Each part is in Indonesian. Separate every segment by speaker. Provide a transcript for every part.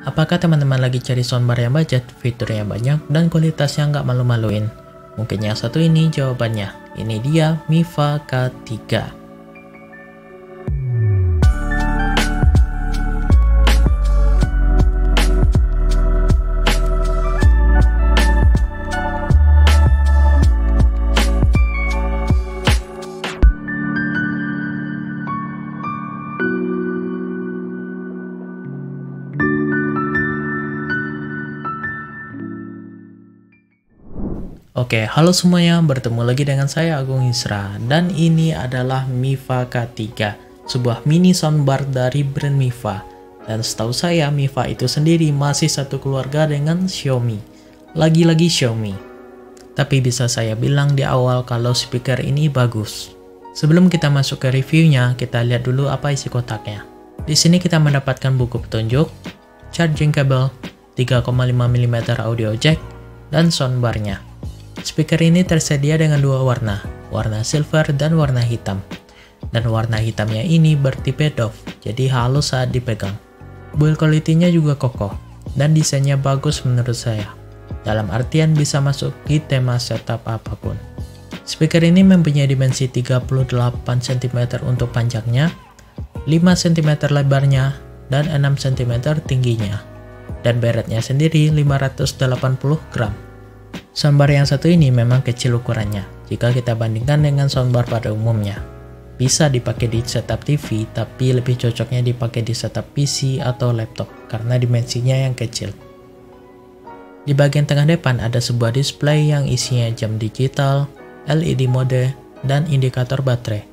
Speaker 1: Apakah teman-teman lagi cari soundbar yang budget, fiturnya banyak, dan kualitasnya nggak malu-maluin? Mungkin yang satu ini jawabannya. Ini dia Mifa K3. Oke, halo semuanya, bertemu lagi dengan saya Agung Isra, dan ini adalah Mifa K3, sebuah mini soundbar dari brand Mifa. Dan setahu saya, Mifa itu sendiri masih satu keluarga dengan Xiaomi. Lagi-lagi Xiaomi. Tapi bisa saya bilang di awal kalau speaker ini bagus. Sebelum kita masuk ke reviewnya, kita lihat dulu apa isi kotaknya. Di sini kita mendapatkan buku petunjuk, charging cable, 3,5 mm audio jack, dan soundbarnya. Speaker ini tersedia dengan dua warna silver dan warna hitam. Dan warna hitamnya ini bertipe doff, jadi halus saat dipegang. Build quality-nya juga kokoh, dan desainnya bagus menurut saya. Dalam artian bisa masuk di tema setup apapun. Speaker ini mempunyai dimensi 38 cm untuk panjangnya, 5 cm lebarnya, dan 6 cm tingginya. Dan beratnya sendiri 580 gram. Soundbar yang satu ini memang kecil ukurannya jika kita bandingkan dengan soundbar pada umumnya. Bisa dipakai di setup TV, tapi lebih cocoknya dipakai di setup PC atau laptop karena dimensinya yang kecil. Di bagian tengah depan ada sebuah display yang isinya jam digital, LED mode, dan indikator baterai.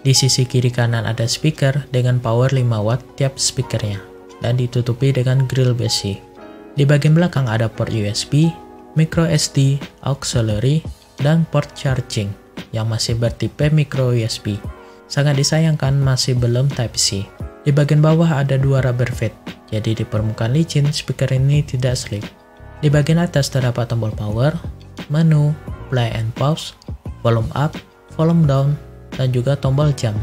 Speaker 1: Di sisi kiri kanan ada speaker dengan power 5 watt tiap speakernya dan ditutupi dengan grill besi. Di bagian belakang ada port USB, micro SD, auxiliary, dan port charging yang masih bertipe micro USB. Sangat disayangkan masih belum Type-C. Di bagian bawah ada dua rubber feet, jadi di permukaan licin speaker ini tidak slip. Di bagian atas terdapat tombol power, menu, play and pause, volume up, volume down, dan juga tombol jam.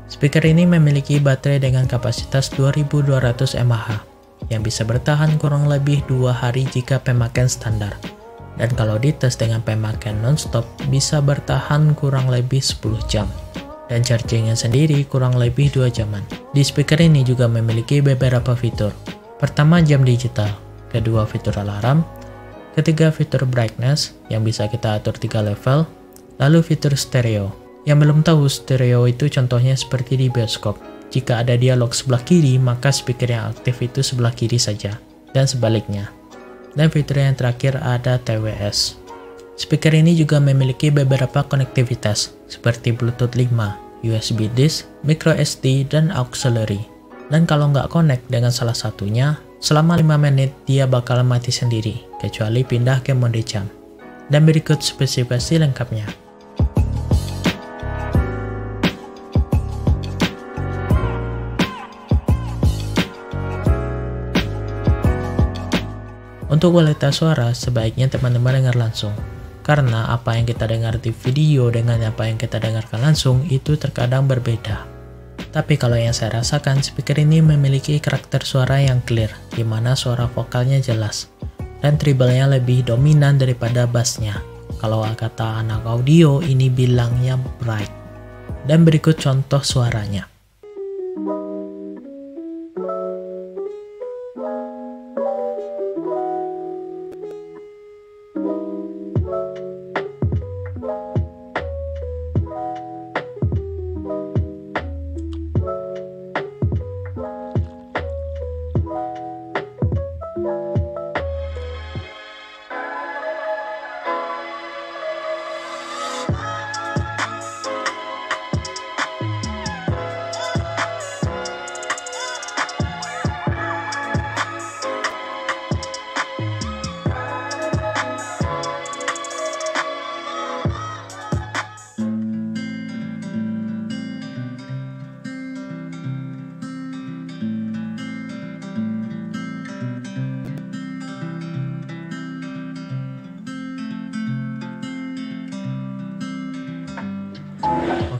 Speaker 1: Speaker ini memiliki baterai dengan kapasitas 2200 mAh. Yang bisa bertahan kurang lebih 2 hari jika pemakaian standar. Dan kalau dites dengan pemakaian non-stop, bisa bertahan kurang lebih 10 jam. Dan chargingnya sendiri kurang lebih 2 jaman. Di speaker ini juga memiliki beberapa fitur. Pertama, jam digital. Kedua, fitur alarm. Ketiga, fitur brightness yang bisa kita atur 3 level. Lalu fitur stereo. Yang belum tahu, stereo itu contohnya seperti di bioskop. Jika ada dialog sebelah kiri, maka speaker yang aktif itu sebelah kiri saja, dan sebaliknya. Dan fitur yang terakhir ada TWS. Speaker ini juga memiliki beberapa konektivitas, seperti Bluetooth 5, USB disk, micro SD, dan auxiliary. Dan kalau nggak connect dengan salah satunya, selama 5 menit dia bakal mati sendiri, kecuali pindah ke mode jam. Dan berikut spesifikasi lengkapnya. Untuk kualitas suara, sebaiknya teman-teman dengar langsung. Karena apa yang kita dengar di video dengan apa yang kita dengarkan langsung itu terkadang berbeda. Tapi kalau yang saya rasakan, speaker ini memiliki karakter suara yang clear, di mana suara vokalnya jelas. Dan treble-nya lebih dominan daripada bass-nya. Kalau kata anak audio, ini bilangnya bright. Dan berikut contoh suaranya.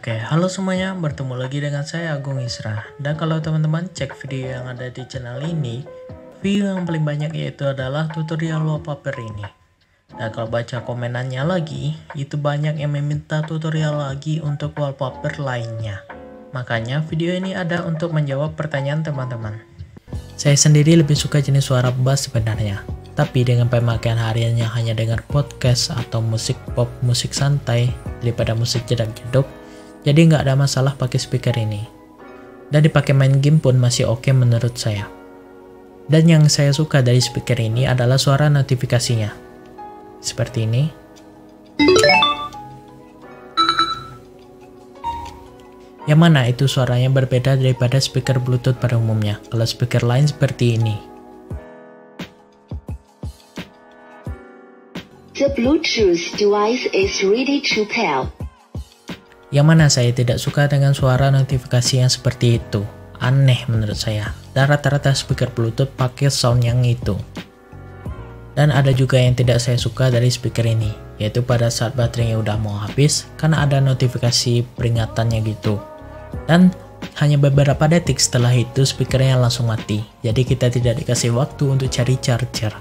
Speaker 1: Oke, halo semuanya, bertemu lagi dengan saya Agung Isra. Dan kalau teman-teman cek video yang ada di channel ini, view yang paling banyak yaitu adalah tutorial wallpaper ini. Nah, kalau baca komenannya lagi, itu banyak yang meminta tutorial lagi untuk wallpaper lainnya. Makanya video ini ada untuk menjawab pertanyaan teman-teman. Saya sendiri lebih suka jenis suara bass sebenarnya. Tapi dengan pemakaian hariannya hanya dengar podcast atau musik pop, musik santai daripada musik jedak-jeduk, jadi nggak ada masalah pakai speaker ini. Dan dipakai main game pun masih oke menurut saya. Dan yang saya suka dari speaker ini adalah suara notifikasinya. Seperti ini. Yang mana itu suaranya berbeda daripada speaker Bluetooth pada umumnya. Kalau speaker lain seperti ini.
Speaker 2: The Bluetooth device is ready to pair.
Speaker 1: Yang mana saya tidak suka dengan suara notifikasi yang seperti itu. Aneh menurut saya. Dan rata-rata speaker Bluetooth pakai sound yang itu. Dan ada juga yang tidak saya suka dari speaker ini, yaitu pada saat baterainya udah mau habis, karena ada notifikasi peringatannya gitu. Dan hanya beberapa detik setelah itu speakernya langsung mati. Jadi kita tidak dikasih waktu untuk cari charger.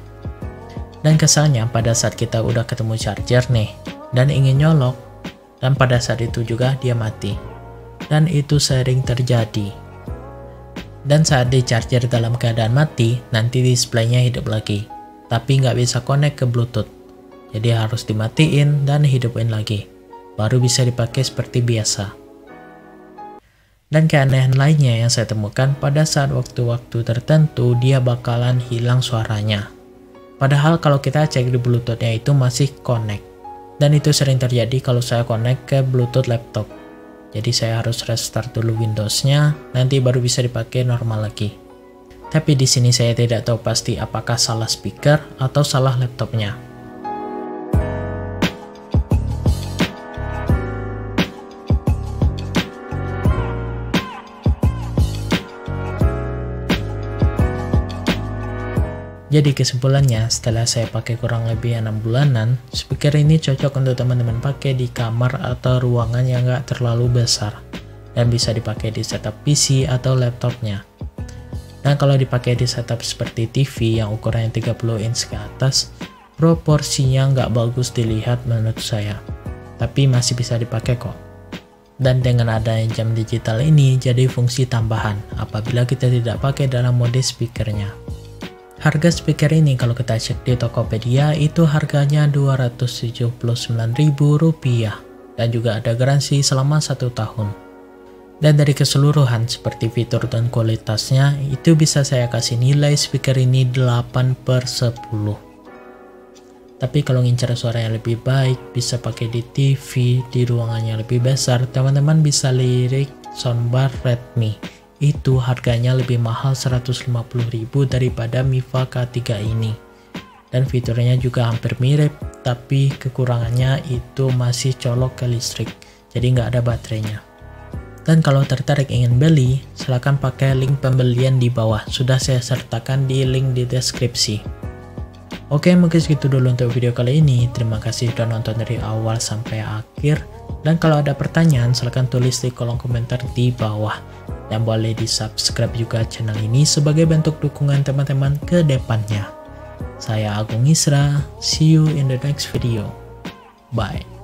Speaker 1: Dan kesannya pada saat kita udah ketemu charger nih, dan ingin nyolok, dan pada saat itu juga dia mati. Dan itu sering terjadi. Dan saat di charger dalam keadaan mati, nanti displaynya hidup lagi. Tapi nggak bisa connect ke Bluetooth. Jadi harus dimatiin dan hidupin lagi. Baru bisa dipakai seperti biasa. Dan keanehan lainnya yang saya temukan pada saat waktu-waktu tertentu dia bakalan hilang suaranya. Padahal kalau kita cek di Bluetooth-nya itu masih connect. Dan itu sering terjadi kalau saya connect ke Bluetooth laptop. Jadi saya harus restart dulu Windows-nya, nanti baru bisa dipakai normal lagi. Tapi di sini saya tidak tahu pasti apakah salah speaker atau salah laptopnya. Jadi kesimpulannya, setelah saya pakai kurang lebih 6 bulanan, speaker ini cocok untuk teman-teman pakai di kamar atau ruangan yang nggak terlalu besar. Dan bisa dipakai di setup PC atau laptopnya. Dan kalau dipakai di setup seperti TV yang ukurannya 30 inch ke atas, proporsinya nggak bagus dilihat menurut saya. Tapi masih bisa dipakai kok. Dan dengan adanya jam digital ini jadi fungsi tambahan apabila kita tidak pakai dalam mode speakernya. Harga speaker ini kalau kita cek di Tokopedia itu harganya Rp279.000 dan juga ada garansi selama 1 tahun. Dan dari keseluruhan seperti fitur dan kualitasnya itu bisa saya kasih nilai speaker ini 8/10. Tapi kalau ngincar suara yang lebih baik bisa pakai di TV, di ruangannya lebih besar, teman-teman bisa lirik soundbar Redmi. Itu harganya lebih mahal 150.000 daripada Mifa K3 ini. Dan fiturnya juga hampir mirip, tapi kekurangannya itu masih colok ke listrik, jadi nggak ada baterainya. Dan kalau tertarik ingin beli, silahkan pakai link pembelian di bawah, sudah saya sertakan di link di deskripsi. Oke, mungkin segitu dulu untuk video kali ini. Terima kasih sudah nonton dari awal sampai akhir. Dan kalau ada pertanyaan, silahkan tulis di kolom komentar di bawah. Dan boleh di subscribe juga channel ini sebagai bentuk dukungan teman-teman ke depannya. Saya Agung Isra, see you in the next video. Bye.